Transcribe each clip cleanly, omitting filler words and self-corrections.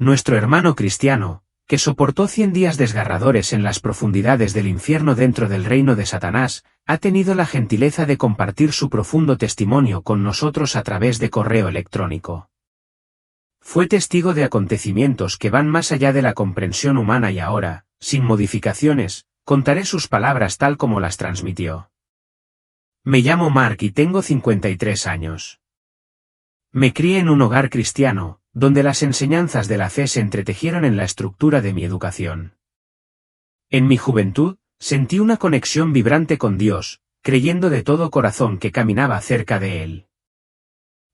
Nuestro hermano cristiano, que soportó 100 días desgarradores en las profundidades del infierno dentro del reino de Satanás, ha tenido la gentileza de compartir su profundo testimonio con nosotros a través de correo electrónico. Fue testigo de acontecimientos que van más allá de la comprensión humana y ahora, sin modificaciones, contaré sus palabras tal como las transmitió. Me llamo Mark y tengo 53 años. Me crié en un hogar cristiano, donde las enseñanzas de la fe se entretejieron en la estructura de mi educación. En mi juventud, sentí una conexión vibrante con Dios, creyendo de todo corazón que caminaba cerca de Él.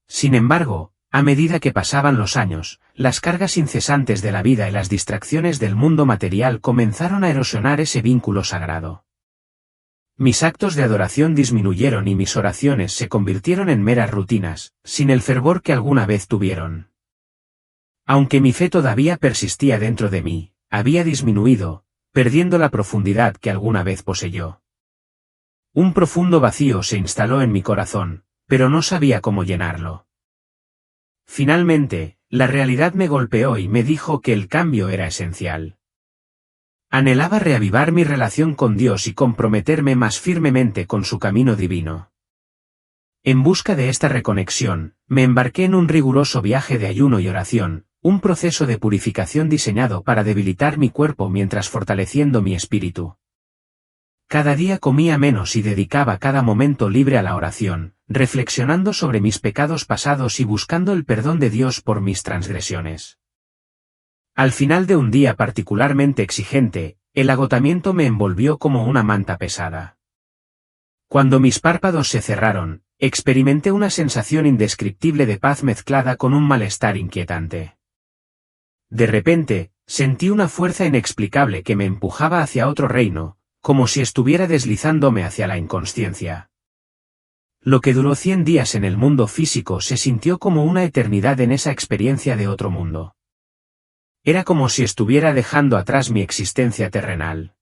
Sin embargo, a medida que pasaban los años, las cargas incesantes de la vida y las distracciones del mundo material comenzaron a erosionar ese vínculo sagrado. Mis actos de adoración disminuyeron y mis oraciones se convirtieron en meras rutinas, sin el fervor que alguna vez tuvieron. Aunque mi fe todavía persistía dentro de mí, había disminuido, perdiendo la profundidad que alguna vez poseyó. Un profundo vacío se instaló en mi corazón, pero no sabía cómo llenarlo. Finalmente, la realidad me golpeó y me dijo que el cambio era esencial. Anhelaba reavivar mi relación con Dios y comprometerme más firmemente con su camino divino. En busca de esta reconexión, me embarqué en un riguroso viaje de ayuno y oración, un proceso de purificación diseñado para debilitar mi cuerpo mientras fortaleciendo mi espíritu. Cada día comía menos y dedicaba cada momento libre a la oración, reflexionando sobre mis pecados pasados y buscando el perdón de Dios por mis transgresiones. Al final de un día particularmente exigente, el agotamiento me envolvió como una manta pesada. Cuando mis párpados se cerraron, experimenté una sensación indescriptible de paz mezclada con un malestar inquietante. De repente, sentí una fuerza inexplicable que me empujaba hacia otro reino, como si estuviera deslizándome hacia la inconsciencia. Lo que duró 100 días en el mundo físico se sintió como una eternidad en esa experiencia de otro mundo. Era como si estuviera dejando atrás mi existencia terrenal.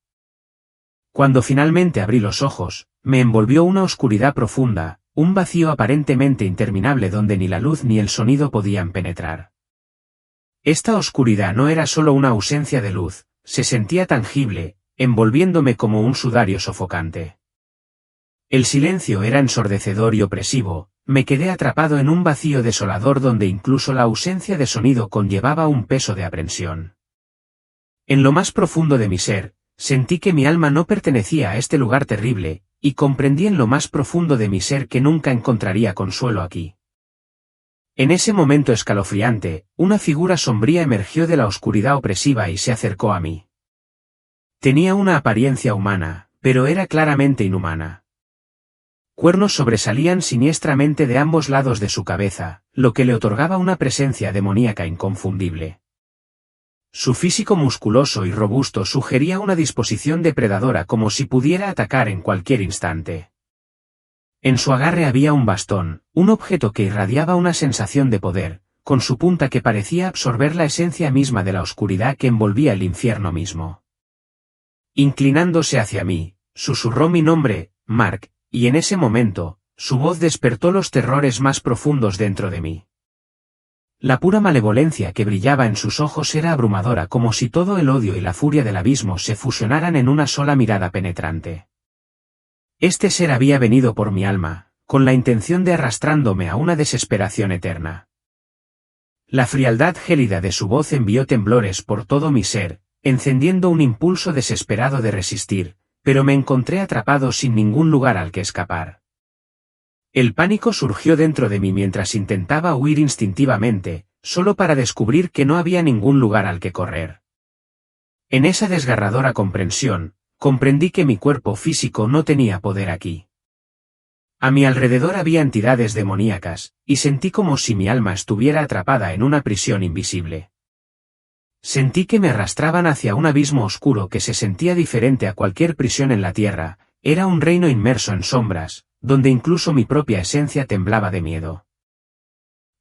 Cuando finalmente abrí los ojos, me envolvió una oscuridad profunda, un vacío aparentemente interminable donde ni la luz ni el sonido podían penetrar. Esta oscuridad no era solo una ausencia de luz, se sentía tangible, envolviéndome como un sudario sofocante. El silencio era ensordecedor y opresivo, me quedé atrapado en un vacío desolador donde incluso la ausencia de sonido conllevaba un peso de aprensión. En lo más profundo de mi ser, sentí que mi alma no pertenecía a este lugar terrible, y comprendí en lo más profundo de mi ser que nunca encontraría consuelo aquí. En ese momento escalofriante, una figura sombría emergió de la oscuridad opresiva y se acercó a mí. Tenía una apariencia humana, pero era claramente inhumana. Cuernos sobresalían siniestramente de ambos lados de su cabeza, lo que le otorgaba una presencia demoníaca inconfundible. Su físico musculoso y robusto sugería una disposición depredadora como si pudiera atacar en cualquier instante. En su agarre había un bastón, un objeto que irradiaba una sensación de poder, con su punta que parecía absorber la esencia misma de la oscuridad que envolvía el infierno mismo. Inclinándose hacia mí, susurró mi nombre, Mark, y en ese momento, su voz despertó los terrores más profundos dentro de mí. La pura malevolencia que brillaba en sus ojos era abrumadora, como si todo el odio y la furia del abismo se fusionaran en una sola mirada penetrante. Este ser había venido por mi alma, con la intención de arrastrándome a una desesperación eterna. La frialdad gélida de su voz envió temblores por todo mi ser, encendiendo un impulso desesperado de resistir, pero me encontré atrapado sin ningún lugar al que escapar. El pánico surgió dentro de mí mientras intentaba huir instintivamente, solo para descubrir que no había ningún lugar al que correr. En esa desgarradora comprensión, comprendí que mi cuerpo físico no tenía poder aquí. A mi alrededor había entidades demoníacas, y sentí como si mi alma estuviera atrapada en una prisión invisible. Sentí que me arrastraban hacia un abismo oscuro que se sentía diferente a cualquier prisión en la tierra, era un reino inmerso en sombras, donde incluso mi propia esencia temblaba de miedo.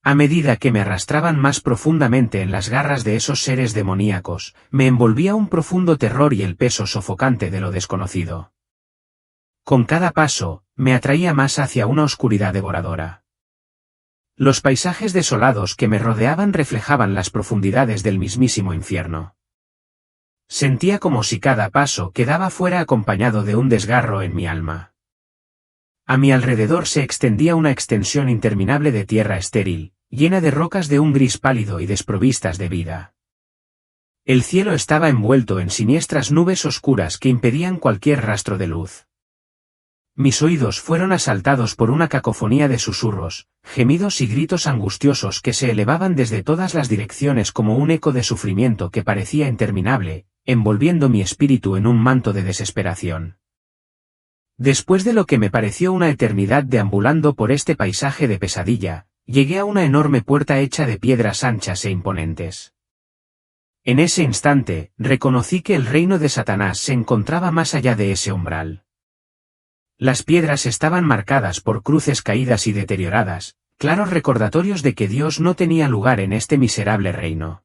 A medida que me arrastraban más profundamente en las garras de esos seres demoníacos, me envolvía un profundo terror y el peso sofocante de lo desconocido. Con cada paso, me atraía más hacia una oscuridad devoradora. Los paisajes desolados que me rodeaban reflejaban las profundidades del mismísimo infierno. Sentía como si cada paso que daba fuera acompañado de un desgarro en mi alma. A mi alrededor se extendía una extensión interminable de tierra estéril, llena de rocas de un gris pálido y desprovistas de vida. El cielo estaba envuelto en siniestras nubes oscuras que impedían cualquier rastro de luz. Mis oídos fueron asaltados por una cacofonía de susurros, gemidos y gritos angustiosos que se elevaban desde todas las direcciones como un eco de sufrimiento que parecía interminable, envolviendo mi espíritu en un manto de desesperación. Después de lo que me pareció una eternidad deambulando por este paisaje de pesadilla, llegué a una enorme puerta hecha de piedras anchas e imponentes. En ese instante, reconocí que el reino de Satanás se encontraba más allá de ese umbral. Las piedras estaban marcadas por cruces caídas y deterioradas, claros recordatorios de que Dios no tenía lugar en este miserable reino.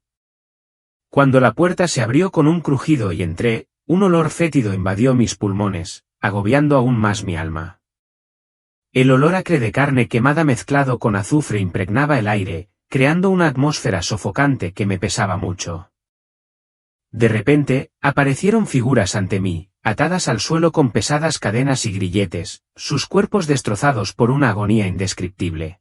Cuando la puerta se abrió con un crujido y entré, un olor fétido invadió mis pulmones, agobiando aún más mi alma. El olor acre de carne quemada mezclado con azufre impregnaba el aire, creando una atmósfera sofocante que me pesaba mucho. De repente, aparecieron figuras ante mí, atadas al suelo con pesadas cadenas y grilletes, sus cuerpos destrozados por una agonía indescriptible.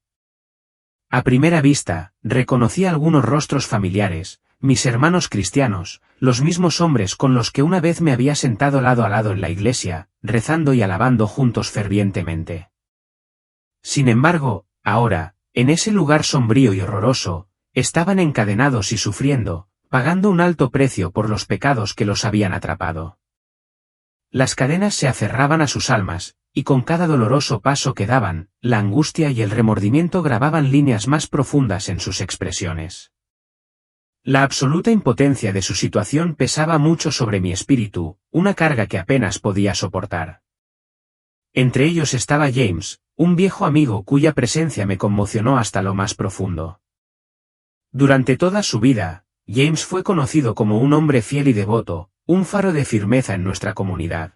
A primera vista, reconocí algunos rostros familiares, mis hermanos cristianos, los mismos hombres con los que una vez me había sentado lado a lado en la iglesia, rezando y alabando juntos fervientemente. Sin embargo, ahora, en ese lugar sombrío y horroroso, estaban encadenados y sufriendo, pagando un alto precio por los pecados que los habían atrapado. Las cadenas se aferraban a sus almas, y con cada doloroso paso que daban, la angustia y el remordimiento grababan líneas más profundas en sus expresiones. La absoluta impotencia de su situación pesaba mucho sobre mi espíritu, una carga que apenas podía soportar. Entre ellos estaba James, un viejo amigo cuya presencia me conmocionó hasta lo más profundo. Durante toda su vida, James fue conocido como un hombre fiel y devoto, un faro de firmeza en nuestra comunidad.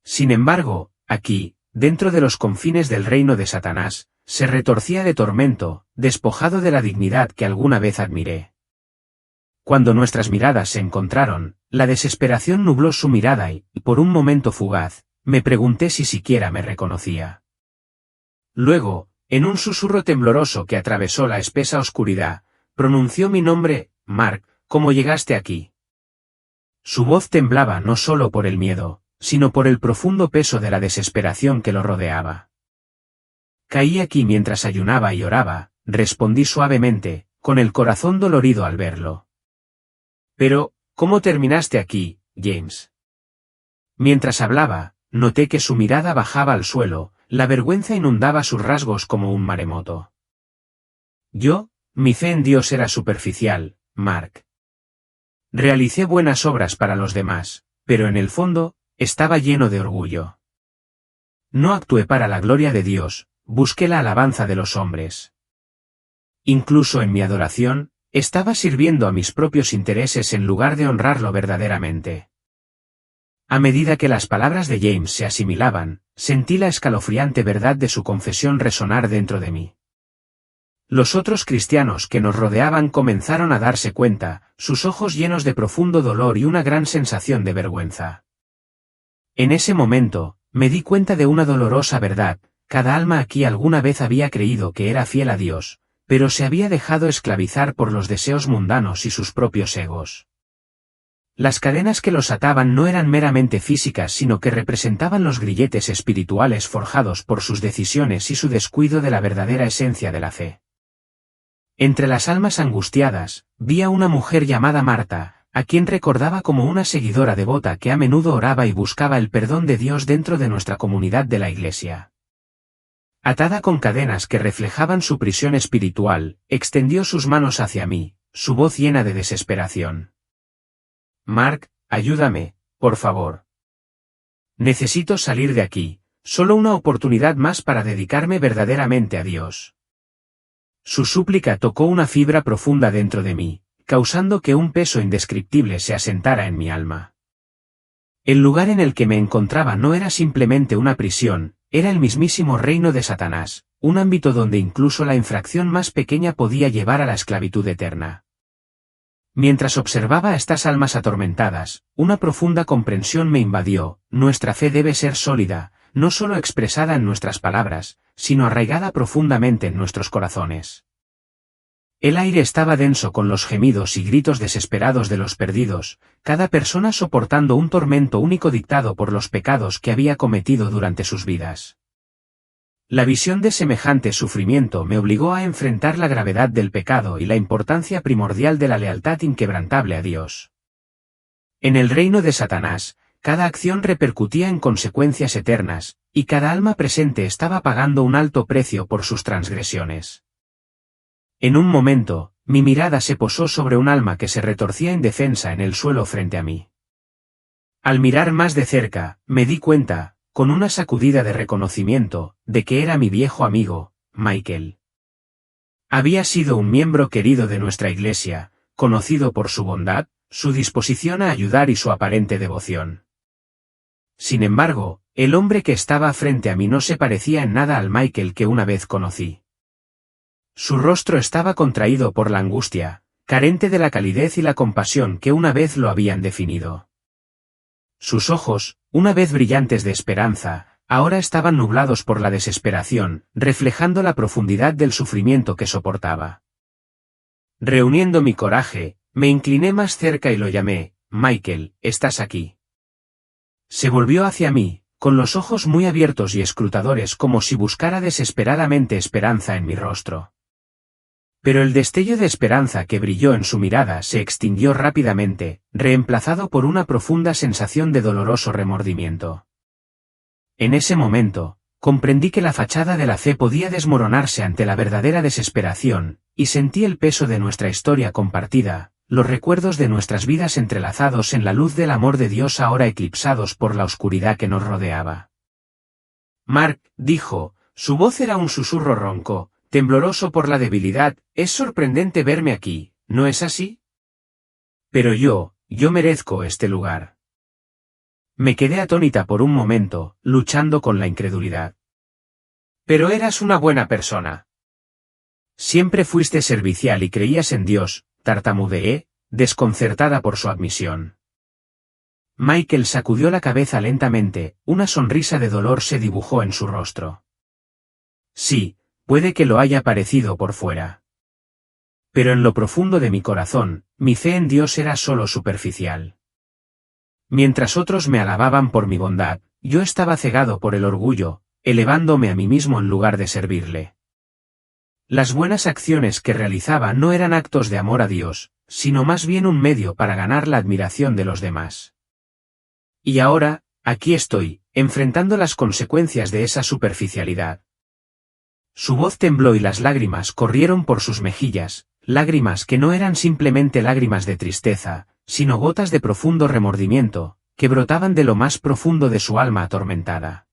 Sin embargo, aquí, dentro de los confines del reino de Satanás, se retorcía de tormento, despojado de la dignidad que alguna vez admiré. Cuando nuestras miradas se encontraron, la desesperación nubló su mirada y, por un momento fugaz, me pregunté si siquiera me reconocía. Luego, en un susurro tembloroso que atravesó la espesa oscuridad, pronunció mi nombre, Mark, ¿cómo llegaste aquí? Su voz temblaba no solo por el miedo, sino por el profundo peso de la desesperación que lo rodeaba. Caí aquí mientras ayunaba y oraba, respondí suavemente, con el corazón dolorido al verlo. Pero, ¿cómo terminaste aquí, James? Mientras hablaba, noté que su mirada bajaba al suelo, la vergüenza inundaba sus rasgos como un maremoto. Mi fe en Dios era superficial, Mark. Realicé buenas obras para los demás, pero en el fondo, estaba lleno de orgullo. No actué para la gloria de Dios, busqué la alabanza de los hombres. Incluso en mi adoración, estaba sirviendo a mis propios intereses en lugar de honrarlo verdaderamente. A medida que las palabras de James se asimilaban, sentí la escalofriante verdad de su confesión resonar dentro de mí. Los otros cristianos que nos rodeaban comenzaron a darse cuenta, sus ojos llenos de profundo dolor y una gran sensación de vergüenza. En ese momento, me di cuenta de una dolorosa verdad: cada alma aquí alguna vez había creído que era fiel a Dios, pero se había dejado esclavizar por los deseos mundanos y sus propios egos. Las cadenas que los ataban no eran meramente físicas, sino que representaban los grilletes espirituales forjados por sus decisiones y su descuido de la verdadera esencia de la fe. Entre las almas angustiadas, vi a una mujer llamada Marta, a quien recordaba como una seguidora devota que a menudo oraba y buscaba el perdón de Dios dentro de nuestra comunidad de la Iglesia. Atada con cadenas que reflejaban su prisión espiritual, extendió sus manos hacia mí, su voz llena de desesperación. Mark, ayúdame, por favor. Necesito salir de aquí, solo una oportunidad más para dedicarme verdaderamente a Dios. Su súplica tocó una fibra profunda dentro de mí, causando que un peso indescriptible se asentara en mi alma. El lugar en el que me encontraba no era simplemente una prisión, era el mismísimo reino de Satanás, un ámbito donde incluso la infracción más pequeña podía llevar a la esclavitud eterna. Mientras observaba a estas almas atormentadas, una profunda comprensión me invadió: nuestra fe debe ser sólida, no solo expresada en nuestras palabras, sino arraigada profundamente en nuestros corazones. El aire estaba denso con los gemidos y gritos desesperados de los perdidos, cada persona soportando un tormento único dictado por los pecados que había cometido durante sus vidas. La visión de semejante sufrimiento me obligó a enfrentar la gravedad del pecado y la importancia primordial de la lealtad inquebrantable a Dios. En el reino de Satanás, cada acción repercutía en consecuencias eternas, y cada alma presente estaba pagando un alto precio por sus transgresiones. En un momento, mi mirada se posó sobre un alma que se retorcía indefensa en el suelo frente a mí. Al mirar más de cerca, me di cuenta, con una sacudida de reconocimiento, de que era mi viejo amigo, Michael. Había sido un miembro querido de nuestra iglesia, conocido por su bondad, su disposición a ayudar y su aparente devoción. Sin embargo, el hombre que estaba frente a mí no se parecía en nada al Michael que una vez conocí. Su rostro estaba contraído por la angustia, carente de la calidez y la compasión que una vez lo habían definido. Sus ojos, una vez brillantes de esperanza, ahora estaban nublados por la desesperación, reflejando la profundidad del sufrimiento que soportaba. Reuniendo mi coraje, me incliné más cerca y lo llamé: Michael, ¿estás aquí? Se volvió hacia mí, con los ojos muy abiertos y escrutadores, como si buscara desesperadamente esperanza en mi rostro. Pero el destello de esperanza que brilló en su mirada se extinguió rápidamente, reemplazado por una profunda sensación de doloroso remordimiento. En ese momento, comprendí que la fachada de la fe podía desmoronarse ante la verdadera desesperación, y sentí el peso de nuestra historia compartida, los recuerdos de nuestras vidas entrelazados en la luz del amor de Dios ahora eclipsados por la oscuridad que nos rodeaba. Mark, dijo, su voz era un susurro ronco, tembloroso por la debilidad, es sorprendente verme aquí, ¿no es así? Pero yo merezco este lugar. Me quedé atónita por un momento, luchando con la incredulidad. Pero eras una buena persona. Siempre fuiste servicial y creías en Dios, tartamudeé, desconcertada por su admisión. Michael sacudió la cabeza lentamente, una sonrisa de dolor se dibujó en su rostro. Sí, puede que lo haya parecido por fuera. Pero en lo profundo de mi corazón, mi fe en Dios era solo superficial. Mientras otros me alababan por mi bondad, yo estaba cegado por el orgullo, elevándome a mí mismo en lugar de servirle. Las buenas acciones que realizaba no eran actos de amor a Dios, sino más bien un medio para ganar la admiración de los demás. Y ahora, aquí estoy, enfrentando las consecuencias de esa superficialidad. Su voz tembló y las lágrimas corrieron por sus mejillas, lágrimas que no eran simplemente lágrimas de tristeza, sino gotas de profundo remordimiento, que brotaban de lo más profundo de su alma atormentada.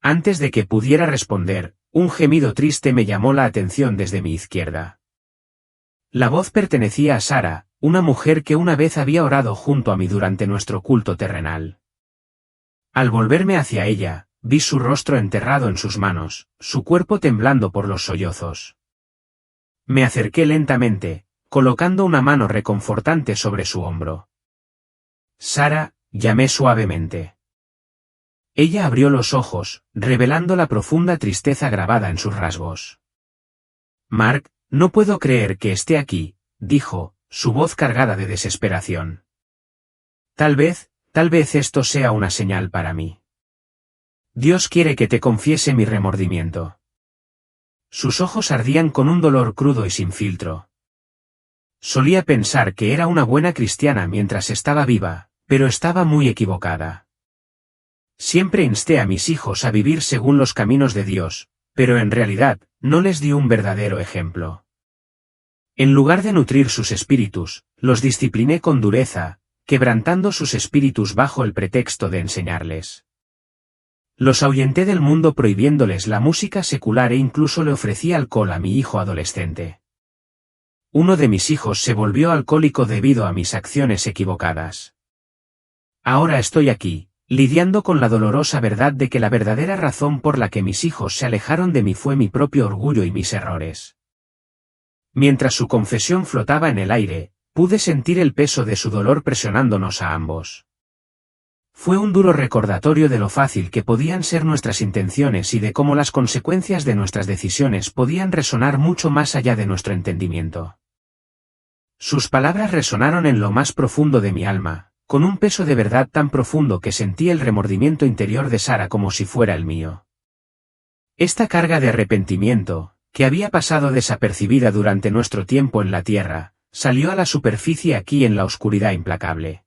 Antes de que pudiera responder, un gemido triste me llamó la atención desde mi izquierda. La voz pertenecía a Sara, una mujer que una vez había orado junto a mí durante nuestro culto terrenal. Al volverme hacia ella, vi su rostro enterrado en sus manos, su cuerpo temblando por los sollozos. Me acerqué lentamente, colocando una mano reconfortante sobre su hombro. Sara, llamé suavemente. Ella abrió los ojos, revelando la profunda tristeza grabada en sus rasgos. Mark, no puedo creer que esté aquí, dijo, su voz cargada de desesperación. Tal vez esto sea una señal para mí. Dios quiere que te confiese mi remordimiento. Sus ojos ardían con un dolor crudo y sin filtro. Solía pensar que era una buena cristiana mientras estaba viva, pero estaba muy equivocada. Siempre insté a mis hijos a vivir según los caminos de Dios, pero en realidad, no les di un verdadero ejemplo. En lugar de nutrir sus espíritus, los discipliné con dureza, quebrantando sus espíritus bajo el pretexto de enseñarles. Los ahuyenté del mundo prohibiéndoles la música secular e incluso le ofrecí alcohol a mi hijo adolescente. Uno de mis hijos se volvió alcohólico debido a mis acciones equivocadas. Ahora estoy aquí, lidiando con la dolorosa verdad de que la verdadera razón por la que mis hijos se alejaron de mí fue mi propio orgullo y mis errores. Mientras su confesión flotaba en el aire, pude sentir el peso de su dolor presionándonos a ambos. Fue un duro recordatorio de lo fácil que podían ser nuestras intenciones y de cómo las consecuencias de nuestras decisiones podían resonar mucho más allá de nuestro entendimiento. Sus palabras resonaron en lo más profundo de mi alma, con un peso de verdad tan profundo que sentí el remordimiento interior de Sara como si fuera el mío. Esta carga de arrepentimiento, que había pasado desapercibida durante nuestro tiempo en la tierra, salió a la superficie aquí en la oscuridad implacable.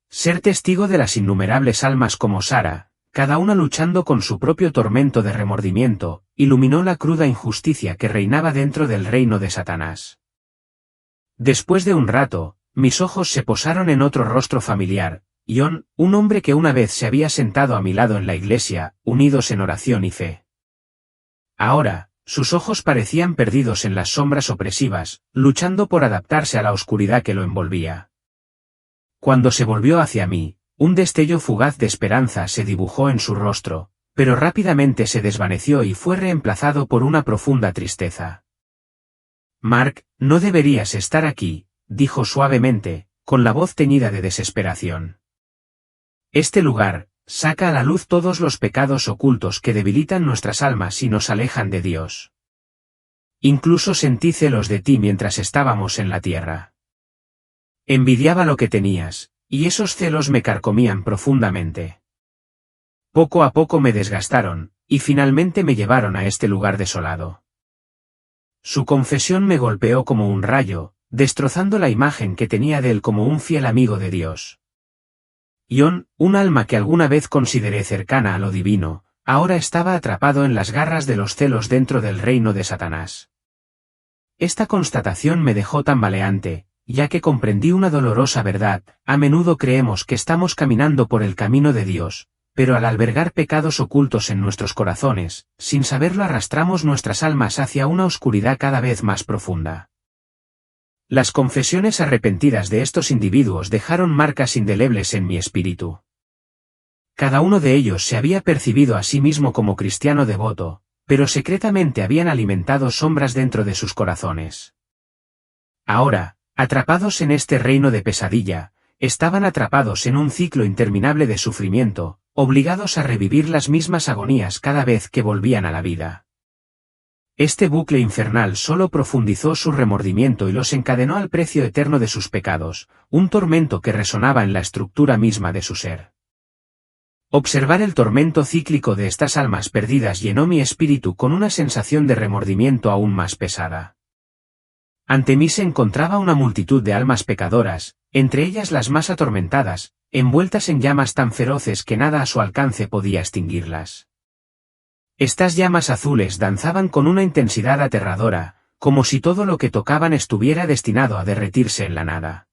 Ser testigo de las innumerables almas como Sara, cada una luchando con su propio tormento de remordimiento, iluminó la cruda injusticia que reinaba dentro del reino de Satanás. Después de un rato, mis ojos se posaron en otro rostro familiar, John, un hombre que una vez se había sentado a mi lado en la iglesia, unidos en oración y fe. Ahora, sus ojos parecían perdidos en las sombras opresivas, luchando por adaptarse a la oscuridad que lo envolvía. Cuando se volvió hacia mí, un destello fugaz de esperanza se dibujó en su rostro, pero rápidamente se desvaneció y fue reemplazado por una profunda tristeza. Mark, no deberías estar aquí, dijo suavemente, con la voz teñida de desesperación. Este lugar saca a la luz todos los pecados ocultos que debilitan nuestras almas y nos alejan de Dios. Incluso sentí celos de ti mientras estábamos en la tierra. Envidiaba lo que tenías, y esos celos me carcomían profundamente. Poco a poco me desgastaron, y finalmente me llevaron a este lugar desolado. Su confesión me golpeó como un rayo, destrozando la imagen que tenía de él como un fiel amigo de Dios. John, un alma que alguna vez consideré cercana a lo divino, ahora estaba atrapado en las garras de los celos dentro del reino de Satanás. Esta constatación me dejó tambaleante, ya que comprendí una dolorosa verdad. A menudo creemos que estamos caminando por el camino de Dios, pero al albergar pecados ocultos en nuestros corazones, sin saberlo arrastramos nuestras almas hacia una oscuridad cada vez más profunda. Las confesiones arrepentidas de estos individuos dejaron marcas indelebles en mi espíritu. Cada uno de ellos se había percibido a sí mismo como cristiano devoto, pero secretamente habían alimentado sombras dentro de sus corazones. Ahora, atrapados en este reino de pesadilla, estaban atrapados en un ciclo interminable de sufrimiento, obligados a revivir las mismas agonías cada vez que volvían a la vida. Este bucle infernal solo profundizó su remordimiento y los encadenó al precio eterno de sus pecados, un tormento que resonaba en la estructura misma de su ser. Observar el tormento cíclico de estas almas perdidas llenó mi espíritu con una sensación de remordimiento aún más pesada. Ante mí se encontraba una multitud de almas pecadoras, entre ellas las más atormentadas, envueltas en llamas tan feroces que nada a su alcance podía extinguirlas. Estas llamas azules danzaban con una intensidad aterradora, como si todo lo que tocaban estuviera destinado a derretirse en la nada.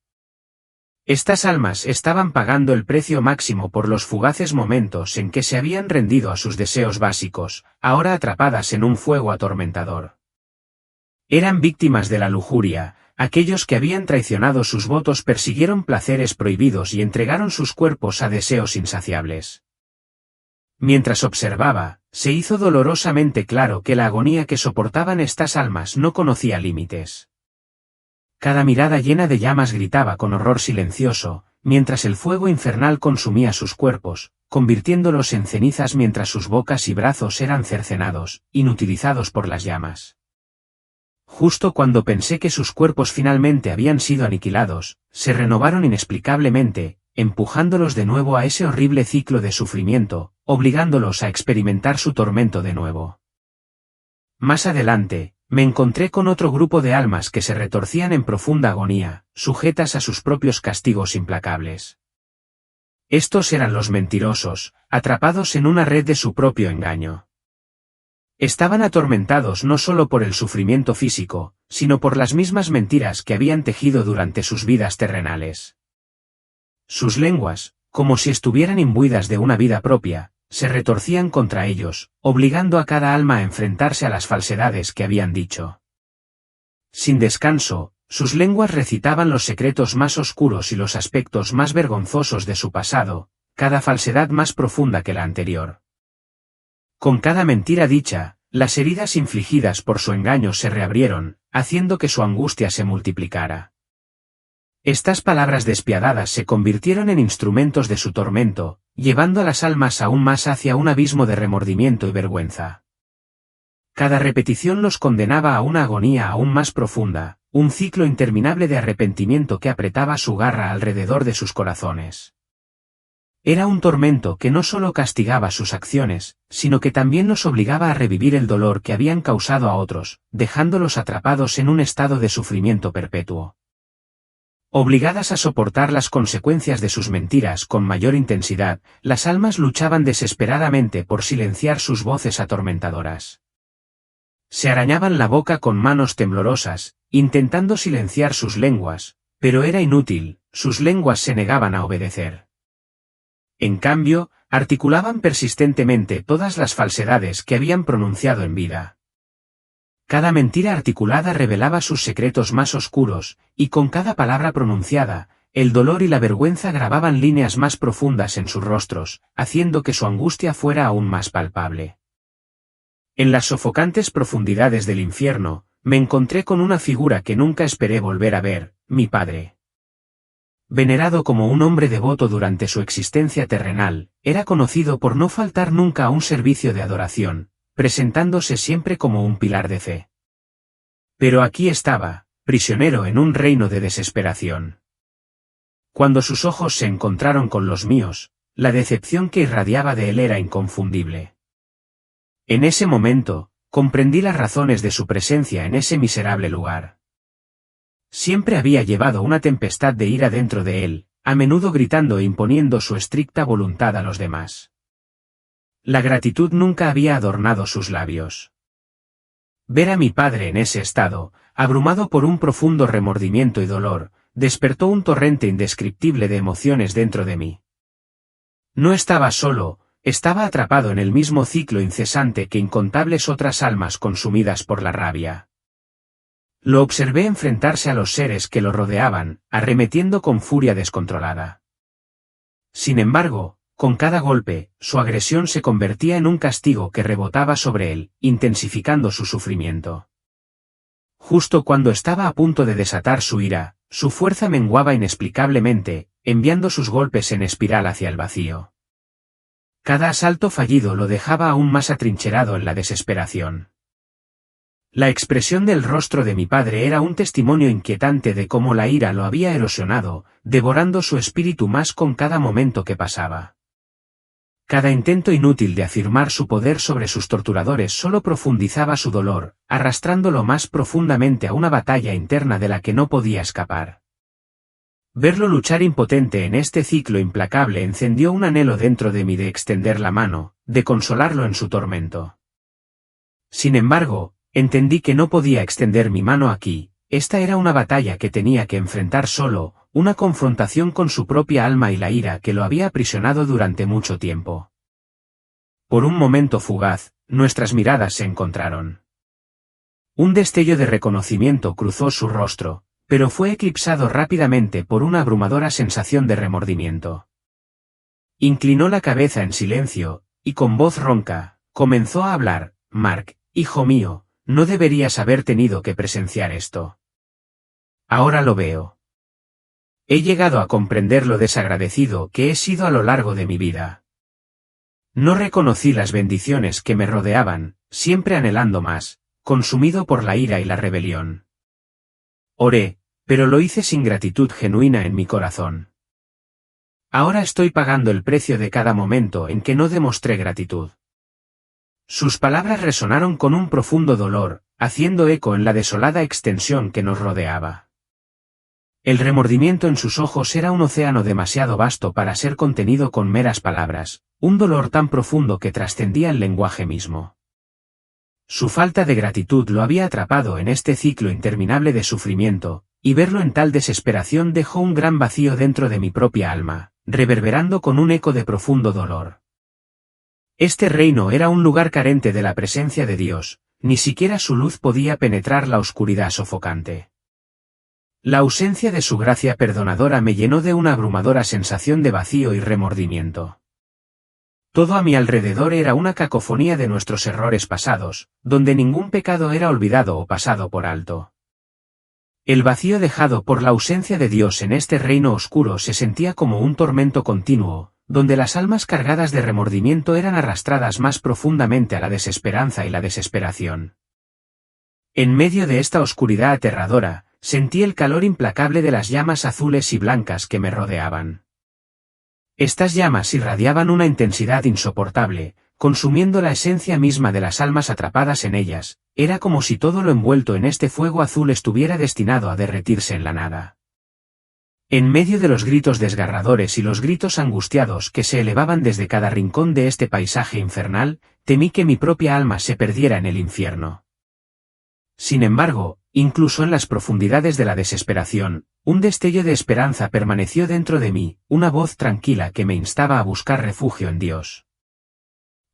Estas almas estaban pagando el precio máximo por los fugaces momentos en que se habían rendido a sus deseos básicos, ahora atrapadas en un fuego atormentador. Eran víctimas de la lujuria, aquellos que habían traicionado sus votos persiguieron placeres prohibidos y entregaron sus cuerpos a deseos insaciables. Mientras observaba, se hizo dolorosamente claro que la agonía que soportaban estas almas no conocía límites. Cada mirada llena de llamas gritaba con horror silencioso, mientras el fuego infernal consumía sus cuerpos, convirtiéndolos en cenizas mientras sus bocas y brazos eran cercenados, inutilizados por las llamas. Justo cuando pensé que sus cuerpos finalmente habían sido aniquilados, se renovaron inexplicablemente, empujándolos de nuevo a ese horrible ciclo de sufrimiento, obligándolos a experimentar su tormento de nuevo. Más adelante, me encontré con otro grupo de almas que se retorcían en profunda agonía, sujetas a sus propios castigos implacables. Estos eran los mentirosos, atrapados en una red de su propio engaño. Estaban atormentados no solo por el sufrimiento físico, sino por las mismas mentiras que habían tejido durante sus vidas terrenales. Sus lenguas, como si estuvieran imbuidas de una vida propia, se retorcían contra ellos, obligando a cada alma a enfrentarse a las falsedades que habían dicho. Sin descanso, sus lenguas recitaban los secretos más oscuros y los aspectos más vergonzosos de su pasado, cada falsedad más profunda que la anterior. Con cada mentira dicha, las heridas infligidas por su engaño se reabrieron, haciendo que su angustia se multiplicara. Estas palabras despiadadas se convirtieron en instrumentos de su tormento, llevando a las almas aún más hacia un abismo de remordimiento y vergüenza. Cada repetición los condenaba a una agonía aún más profunda, un ciclo interminable de arrepentimiento que apretaba su garra alrededor de sus corazones. Era un tormento que no solo castigaba sus acciones, sino que también los obligaba a revivir el dolor que habían causado a otros, dejándolos atrapados en un estado de sufrimiento perpetuo. Obligadas a soportar las consecuencias de sus mentiras con mayor intensidad, las almas luchaban desesperadamente por silenciar sus voces atormentadoras. Se arañaban la boca con manos temblorosas, intentando silenciar sus lenguas, pero era inútil, sus lenguas se negaban a obedecer. En cambio, articulaban persistentemente todas las falsedades que habían pronunciado en vida. Cada mentira articulada revelaba sus secretos más oscuros, y con cada palabra pronunciada, el dolor y la vergüenza grababan líneas más profundas en sus rostros, haciendo que su angustia fuera aún más palpable. En las sofocantes profundidades del infierno, me encontré con una figura que nunca esperé volver a ver, mi padre. Venerado como un hombre devoto durante su existencia terrenal, era conocido por no faltar nunca a un servicio de adoración, presentándose siempre como un pilar de fe. Pero aquí estaba, prisionero en un reino de desesperación. Cuando sus ojos se encontraron con los míos, la decepción que irradiaba de él era inconfundible. En ese momento, comprendí las razones de su presencia en ese miserable lugar. Siempre había llevado una tempestad de ira dentro de él, a menudo gritando e imponiendo su estricta voluntad a los demás. La gratitud nunca había adornado sus labios. Ver a mi padre en ese estado, abrumado por un profundo remordimiento y dolor, despertó un torrente indescriptible de emociones dentro de mí. No estaba solo, estaba atrapado en el mismo ciclo incesante que incontables otras almas consumidas por la rabia. Lo observé enfrentarse a los seres que lo rodeaban, arremetiendo con furia descontrolada. Sin embargo, con cada golpe, su agresión se convertía en un castigo que rebotaba sobre él, intensificando su sufrimiento. Justo cuando estaba a punto de desatar su ira, su fuerza menguaba inexplicablemente, enviando sus golpes en espiral hacia el vacío. Cada asalto fallido lo dejaba aún más atrincherado en la desesperación. La expresión del rostro de mi padre era un testimonio inquietante de cómo la ira lo había erosionado, devorando su espíritu más con cada momento que pasaba. Cada intento inútil de afirmar su poder sobre sus torturadores solo profundizaba su dolor, arrastrándolo más profundamente a una batalla interna de la que no podía escapar. Verlo luchar impotente en este ciclo implacable encendió un anhelo dentro de mí de extender la mano, de consolarlo en su tormento. Sin embargo, entendí que no podía extender mi mano aquí, esta era una batalla que tenía que enfrentar solo, una confrontación con su propia alma y la ira que lo había aprisionado durante mucho tiempo. Por un momento fugaz, nuestras miradas se encontraron. Un destello de reconocimiento cruzó su rostro, pero fue eclipsado rápidamente por una abrumadora sensación de remordimiento. Inclinó la cabeza en silencio, y con voz ronca, comenzó a hablar: «Mark, hijo mío, no deberías haber tenido que presenciar esto. Ahora lo veo. He llegado a comprender lo desagradecido que he sido a lo largo de mi vida. No reconocí las bendiciones que me rodeaban, siempre anhelando más, consumido por la ira y la rebelión. Oré, pero lo hice sin gratitud genuina en mi corazón. Ahora estoy pagando el precio de cada momento en que no demostré gratitud». Sus palabras resonaron con un profundo dolor, haciendo eco en la desolada extensión que nos rodeaba. El remordimiento en sus ojos era un océano demasiado vasto para ser contenido con meras palabras, un dolor tan profundo que trascendía el lenguaje mismo. Su falta de gratitud lo había atrapado en este ciclo interminable de sufrimiento, y verlo en tal desesperación dejó un gran vacío dentro de mi propia alma, reverberando con un eco de profundo dolor. Este reino era un lugar carente de la presencia de Dios, ni siquiera su luz podía penetrar la oscuridad sofocante. La ausencia de su gracia perdonadora me llenó de una abrumadora sensación de vacío y remordimiento. Todo a mi alrededor era una cacofonía de nuestros errores pasados, donde ningún pecado era olvidado o pasado por alto. El vacío dejado por la ausencia de Dios en este reino oscuro se sentía como un tormento continuo, donde las almas cargadas de remordimiento eran arrastradas más profundamente a la desesperanza y la desesperación. En medio de esta oscuridad aterradora, sentí el calor implacable de las llamas azules y blancas que me rodeaban. Estas llamas irradiaban una intensidad insoportable, consumiendo la esencia misma de las almas atrapadas en ellas. Era como si todo lo envuelto en este fuego azul estuviera destinado a derretirse en la nada. En medio de los gritos desgarradores y los gritos angustiados que se elevaban desde cada rincón de este paisaje infernal, temí que mi propia alma se perdiera en el infierno. Sin embargo, incluso en las profundidades de la desesperación, un destello de esperanza permaneció dentro de mí, una voz tranquila que me instaba a buscar refugio en Dios.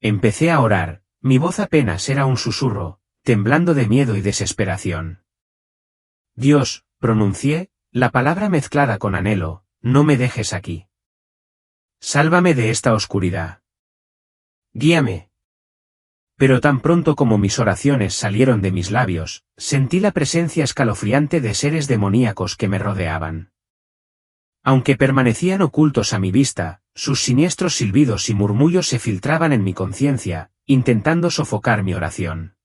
Empecé a orar, mi voz apenas era un susurro, temblando de miedo y desesperación. Dios, pronuncié, la palabra mezclada con anhelo, no me dejes aquí. Sálvame de esta oscuridad. Guíame. Pero tan pronto como mis oraciones salieron de mis labios, sentí la presencia escalofriante de seres demoníacos que me rodeaban. Aunque permanecían ocultos a mi vista, sus siniestros silbidos y murmullos se filtraban en mi conciencia, intentando sofocar mi oración.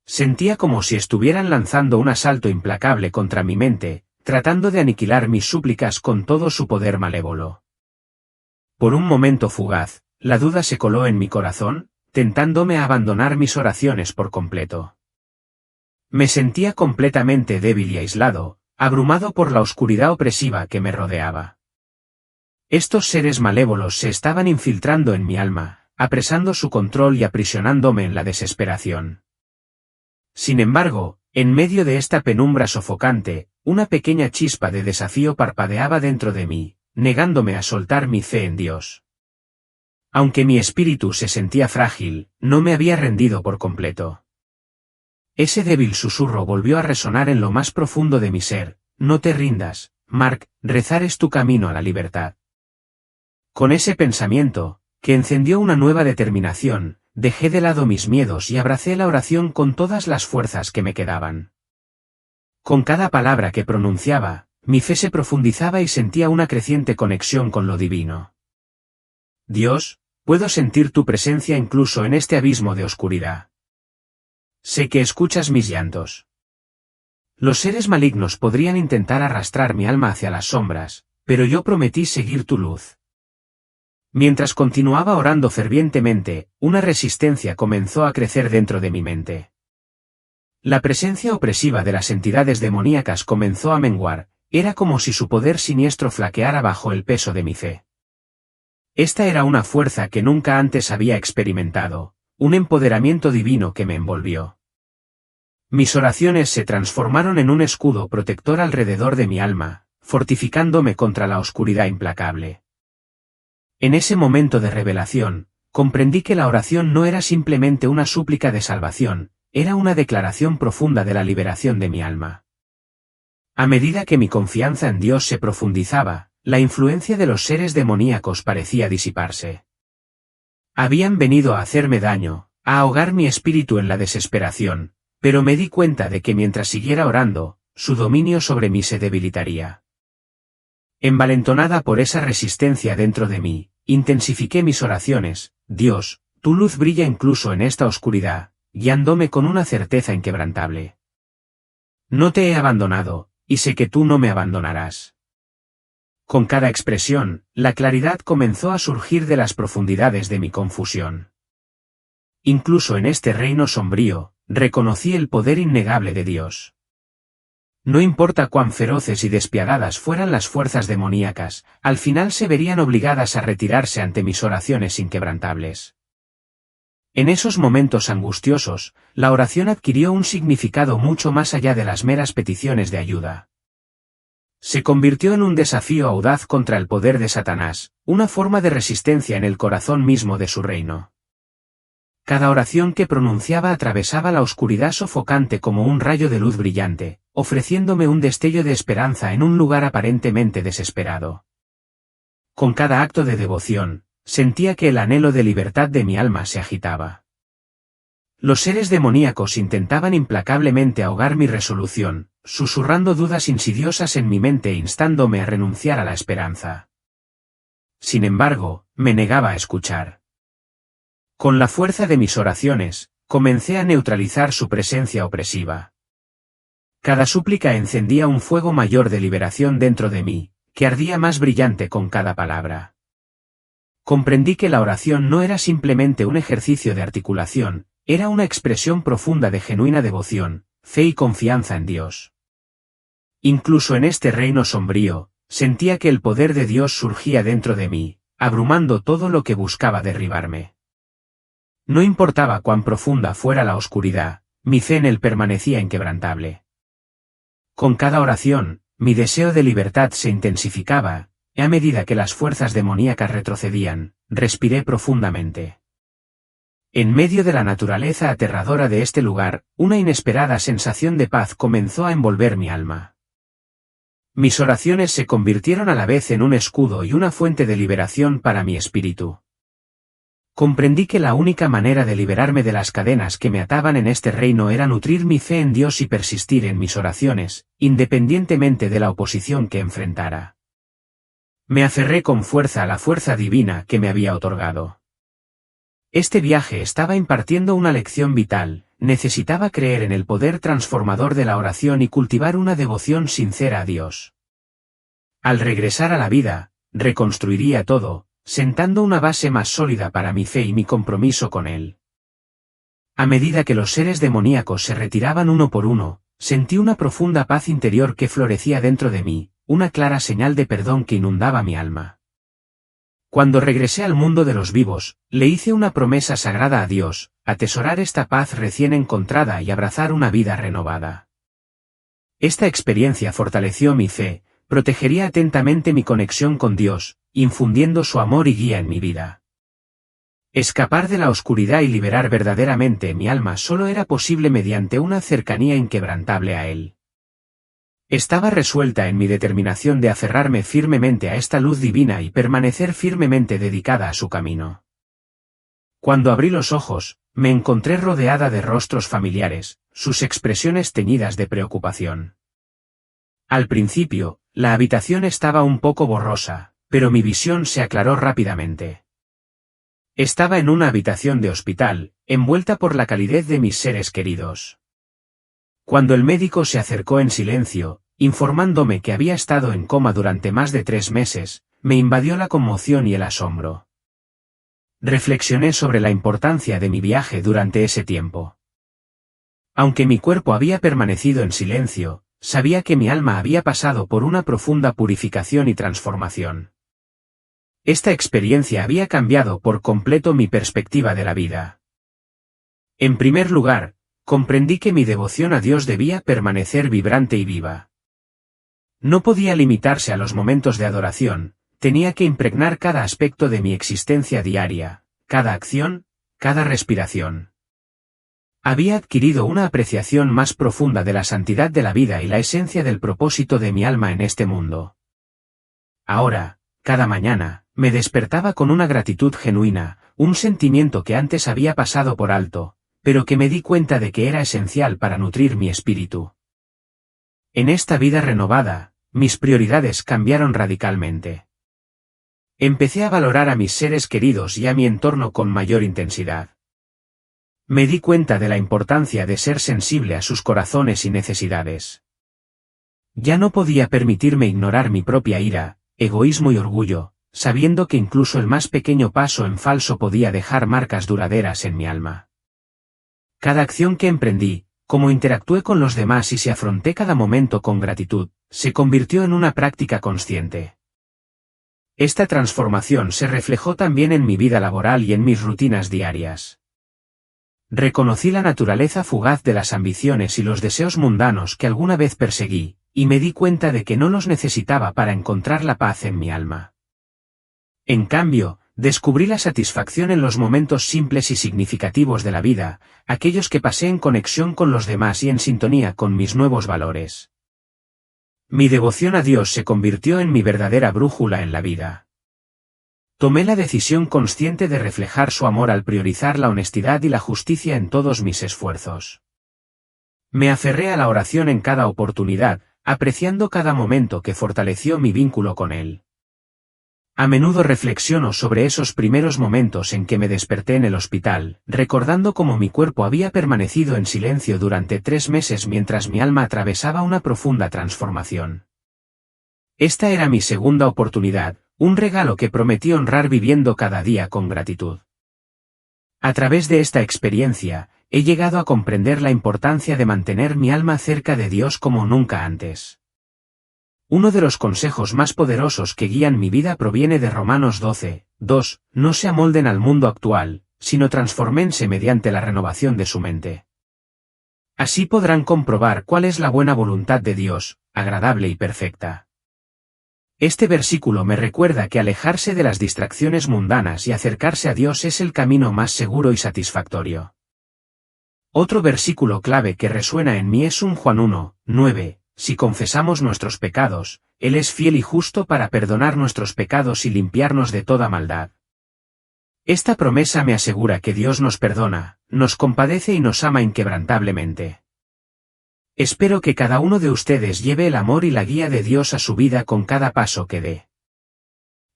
Sentía como si estuvieran lanzando un asalto implacable contra mi mente, tratando de aniquilar mis súplicas con todo su poder malévolo. Por un momento fugaz, la duda se coló en mi corazón, tentándome a abandonar mis oraciones por completo. Me sentía completamente débil y aislado, abrumado por la oscuridad opresiva que me rodeaba. Estos seres malévolos se estaban infiltrando en mi alma, apresando su control y aprisionándome en la desesperación. Sin embargo, en medio de esta penumbra sofocante, una pequeña chispa de desafío parpadeaba dentro de mí, negándome a soltar mi fe en Dios. Aunque mi espíritu se sentía frágil, no me había rendido por completo. Ese débil susurro volvió a resonar en lo más profundo de mi ser: no te rindas, Mark, rezar es tu camino a la libertad. Con ese pensamiento, que encendió una nueva determinación, dejé de lado mis miedos y abracé la oración con todas las fuerzas que me quedaban. Con cada palabra que pronunciaba, mi fe se profundizaba y sentía una creciente conexión con lo divino. Dios, puedo sentir tu presencia incluso en este abismo de oscuridad. Sé que escuchas mis llantos. Los seres malignos podrían intentar arrastrar mi alma hacia las sombras, pero yo prometí seguir tu luz. Mientras continuaba orando fervientemente, una resistencia comenzó a crecer dentro de mi mente. La presencia opresiva de las entidades demoníacas comenzó a menguar, era como si su poder siniestro flaqueara bajo el peso de mi fe. Esta era una fuerza que nunca antes había experimentado, un empoderamiento divino que me envolvió. Mis oraciones se transformaron en un escudo protector alrededor de mi alma, fortificándome contra la oscuridad implacable. En ese momento de revelación, comprendí que la oración no era simplemente una súplica de salvación, era una declaración profunda de la liberación de mi alma. A medida que mi confianza en Dios se profundizaba, la influencia de los seres demoníacos parecía disiparse. Habían venido a hacerme daño, a ahogar mi espíritu en la desesperación, pero me di cuenta de que mientras siguiera orando, su dominio sobre mí se debilitaría. Envalentonada por esa resistencia dentro de mí, intensifiqué mis oraciones: Dios, tu luz brilla incluso en esta oscuridad, guiándome con una certeza inquebrantable. No te he abandonado, y sé que tú no me abandonarás. Con cada expresión, la claridad comenzó a surgir de las profundidades de mi confusión. Incluso en este reino sombrío, reconocí el poder innegable de Dios. No importa cuán feroces y despiadadas fueran las fuerzas demoníacas, al final se verían obligadas a retirarse ante mis oraciones inquebrantables. En esos momentos angustiosos, la oración adquirió un significado mucho más allá de las meras peticiones de ayuda. Se convirtió en un desafío audaz contra el poder de Satanás, una forma de resistencia en el corazón mismo de su reino. Cada oración que pronunciaba atravesaba la oscuridad sofocante como un rayo de luz brillante, ofreciéndome un destello de esperanza en un lugar aparentemente desesperado. Con cada acto de devoción, sentía que el anhelo de libertad de mi alma se agitaba. Los seres demoníacos intentaban implacablemente ahogar mi resolución, susurrando dudas insidiosas en mi mente e instándome a renunciar a la esperanza. Sin embargo, me negaba a escuchar. Con la fuerza de mis oraciones, comencé a neutralizar su presencia opresiva. Cada súplica encendía un fuego mayor de liberación dentro de mí, que ardía más brillante con cada palabra. Comprendí que la oración no era simplemente un ejercicio de articulación, era una expresión profunda de genuina devoción, fe y confianza en Dios. Incluso en este reino sombrío, sentía que el poder de Dios surgía dentro de mí, abrumando todo lo que buscaba derribarme. No importaba cuán profunda fuera la oscuridad, mi fe en Él permanecía inquebrantable. Con cada oración, mi deseo de libertad se intensificaba, y a medida que las fuerzas demoníacas retrocedían, respiré profundamente. En medio de la naturaleza aterradora de este lugar, una inesperada sensación de paz comenzó a envolver mi alma. Mis oraciones se convirtieron a la vez en un escudo y una fuente de liberación para mi espíritu. Comprendí que la única manera de liberarme de las cadenas que me ataban en este reino era nutrir mi fe en Dios y persistir en mis oraciones, independientemente de la oposición que enfrentara. Me aferré con fuerza a la fuerza divina que me había otorgado. Este viaje estaba impartiendo una lección vital, necesitaba creer en el poder transformador de la oración y cultivar una devoción sincera a Dios. Al regresar a la vida, reconstruiría todo, sentando una base más sólida para mi fe y mi compromiso con Él. A medida que los seres demoníacos se retiraban uno por uno, sentí una profunda paz interior que florecía dentro de mí, una clara señal de perdón que inundaba mi alma. Cuando regresé al mundo de los vivos, le hice una promesa sagrada a Dios, atesorar esta paz recién encontrada y abrazar una vida renovada. Esta experiencia fortaleció mi fe, protegería atentamente mi conexión con Dios, infundiendo su amor y guía en mi vida. Escapar de la oscuridad y liberar verdaderamente mi alma solo era posible mediante una cercanía inquebrantable a Él. Estaba resuelta en mi determinación de aferrarme firmemente a esta luz divina y permanecer firmemente dedicada a su camino. Cuando abrí los ojos, me encontré rodeada de rostros familiares, sus expresiones teñidas de preocupación. Al principio, la habitación estaba un poco borrosa, pero mi visión se aclaró rápidamente. Estaba en una habitación de hospital, envuelta por la calidez de mis seres queridos. Cuando el médico se acercó en silencio, informándome que había estado en coma durante más de 3 meses, me invadió la conmoción y el asombro. Reflexioné sobre la importancia de mi viaje durante ese tiempo. Aunque mi cuerpo había permanecido en silencio, sabía que mi alma había pasado por una profunda purificación y transformación. Esta experiencia había cambiado por completo mi perspectiva de la vida. En primer lugar, comprendí que mi devoción a Dios debía permanecer vibrante y viva. No podía limitarse a los momentos de adoración, tenía que impregnar cada aspecto de mi existencia diaria, cada acción, cada respiración. Había adquirido una apreciación más profunda de la santidad de la vida y la esencia del propósito de mi alma en este mundo. Ahora, cada mañana, me despertaba con una gratitud genuina, un sentimiento que antes había pasado por alto, pero que me di cuenta de que era esencial para nutrir mi espíritu. En esta vida renovada, mis prioridades cambiaron radicalmente. Empecé a valorar a mis seres queridos y a mi entorno con mayor intensidad. Me di cuenta de la importancia de ser sensible a sus corazones y necesidades. Ya no podía permitirme ignorar mi propia ira, egoísmo y orgullo, sabiendo que incluso el más pequeño paso en falso podía dejar marcas duraderas en mi alma. Cada acción que emprendí, cómo interactué con los demás y si afronté cada momento con gratitud, se convirtió en una práctica consciente. Esta transformación se reflejó también en mi vida laboral y en mis rutinas diarias. Reconocí la naturaleza fugaz de las ambiciones y los deseos mundanos que alguna vez perseguí, y me di cuenta de que no los necesitaba para encontrar la paz en mi alma. En cambio, descubrí la satisfacción en los momentos simples y significativos de la vida, aquellos que pasé en conexión con los demás y en sintonía con mis nuevos valores. Mi devoción a Dios se convirtió en mi verdadera brújula en la vida. Tomé la decisión consciente de reflejar su amor al priorizar la honestidad y la justicia en todos mis esfuerzos. Me aferré a la oración en cada oportunidad, apreciando cada momento que fortaleció mi vínculo con Él. A menudo reflexiono sobre esos primeros momentos en que me desperté en el hospital, recordando cómo mi cuerpo había permanecido en silencio durante 3 meses mientras mi alma atravesaba una profunda transformación. Esta era mi segunda oportunidad, un regalo que prometí honrar viviendo cada día con gratitud. A través de esta experiencia, he llegado a comprender la importancia de mantener mi alma cerca de Dios como nunca antes. Uno de los consejos más poderosos que guían mi vida proviene de Romanos 12, 2, no se amolden al mundo actual, sino transfórmense mediante la renovación de su mente. Así podrán comprobar cuál es la buena voluntad de Dios, agradable y perfecta. Este versículo me recuerda que alejarse de las distracciones mundanas y acercarse a Dios es el camino más seguro y satisfactorio. Otro versículo clave que resuena en mí es un Juan 1, 9. Si confesamos nuestros pecados, Él es fiel y justo para perdonar nuestros pecados y limpiarnos de toda maldad. Esta promesa me asegura que Dios nos perdona, nos compadece y nos ama inquebrantablemente. Espero que cada uno de ustedes lleve el amor y la guía de Dios a su vida con cada paso que dé.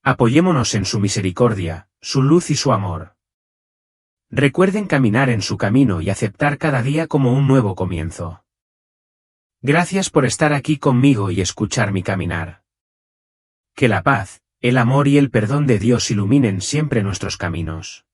Apoyémonos en su misericordia, su luz y su amor. Recuerden caminar en su camino y aceptar cada día como un nuevo comienzo. Gracias por estar aquí conmigo y escuchar mi caminar. Que la paz, el amor y el perdón de Dios iluminen siempre nuestros caminos.